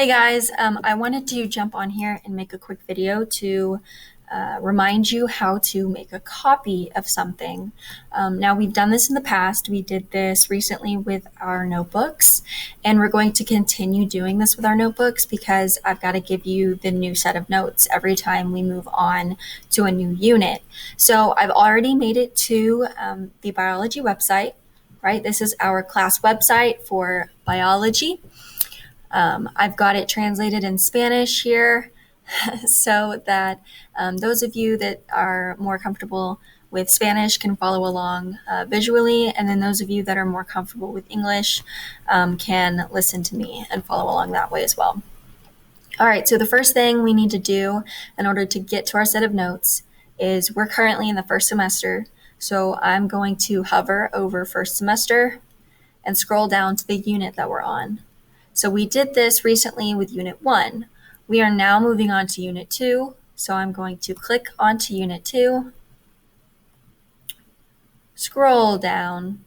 Hey guys, I wanted to jump on here and make a quick video to remind you how to make a copy of something. Now, we've done this in the past. We did this recently with our notebooks, and we're going to continue doing this with our notebooks because I've got to give you the new set of notes every time we move on to a new unit. So I've already made it to the biology website, right? This is our class website for biology. I've got it translated in Spanish here so that those of you that are more comfortable with Spanish can follow along visually, and then those of you that are more comfortable with English can listen to me and follow along that way as well. All right, so the first thing we need to do in order to get to our set of notes is we're currently in the first semester, so I'm going to hover over first semester and scroll down to the unit that we're on. So we did this recently with Unit 1. We are now moving on to Unit 2. So I'm going to click onto Unit 2, scroll down,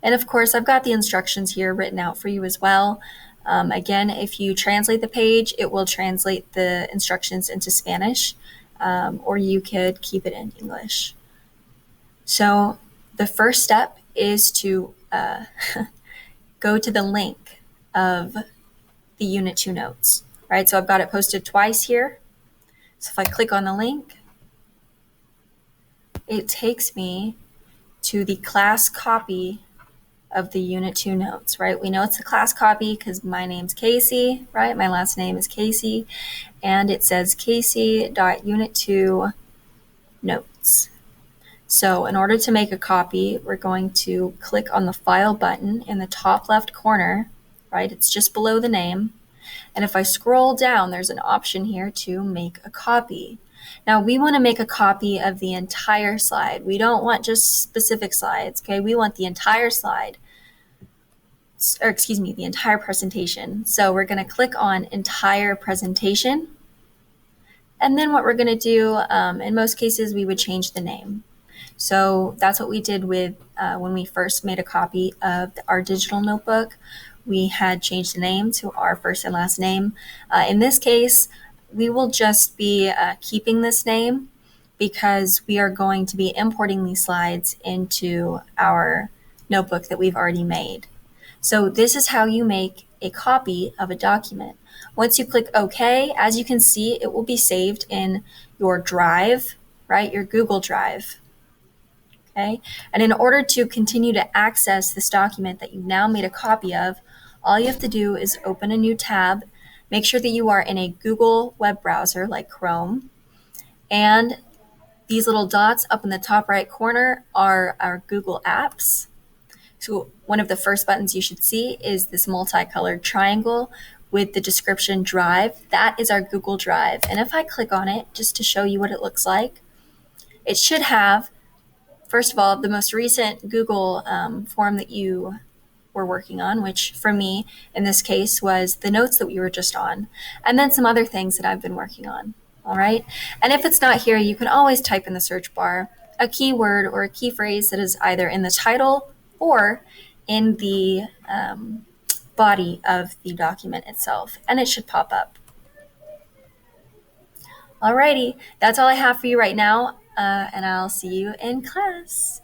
and of course I've got the instructions here written out for you as well. Again, if you translate the page, it will translate the instructions into Spanish, or you could keep it in English. So the first step is to go to the link of the Unit 2 notes, right? So I've got it posted twice here. So if I click on the link, it takes me to the class copy of the Unit 2 notes, right? We know it's a class copy because my name's Casey, right? My last name is Casey, and it says Casey.Unit2 notes. So in order to make a copy, we're going to click on the File button in the top left corner, right? It's just below the name. And if I scroll down, there's an option here to make a copy. Now, we want to make a copy of the entire slide. We don't want just specific slides, okay? We want the entire slide, or excuse me, the entire presentation. So we're going to click on Entire Presentation. And then what we're going to do, in most cases, we would change the name. So that's what we did with when we first made a copy of our digital notebook. We had changed the name to our first and last name. In this case, we will just be keeping this name because we are going to be importing these slides into our notebook that we've already made. So this is how you make a copy of a document. Once you click OK, as you can see, it will be saved in your drive, right? Your Google Drive. Okay? And in order to continue to access this document that you've now made a copy of, all you have to do is open a new tab, make sure that you are in a Google web browser like Chrome, and these little dots up in the top right corner are our Google Apps. So one of the first buttons you should see is this multicolored triangle with the description Drive. That is our Google Drive. And if I click on it, just to show you what it looks like, it should have, first of all, the most recent Google form that you were working on, which for me, in this case, was the notes that we were just on, and then some other things that I've been working on, all right? And if it's not here, you can always type in the search bar a keyword or a key phrase that is either in the title or in the body of the document itself, and it should pop up. Alrighty, that's all I have for you right now, and I'll see you in class.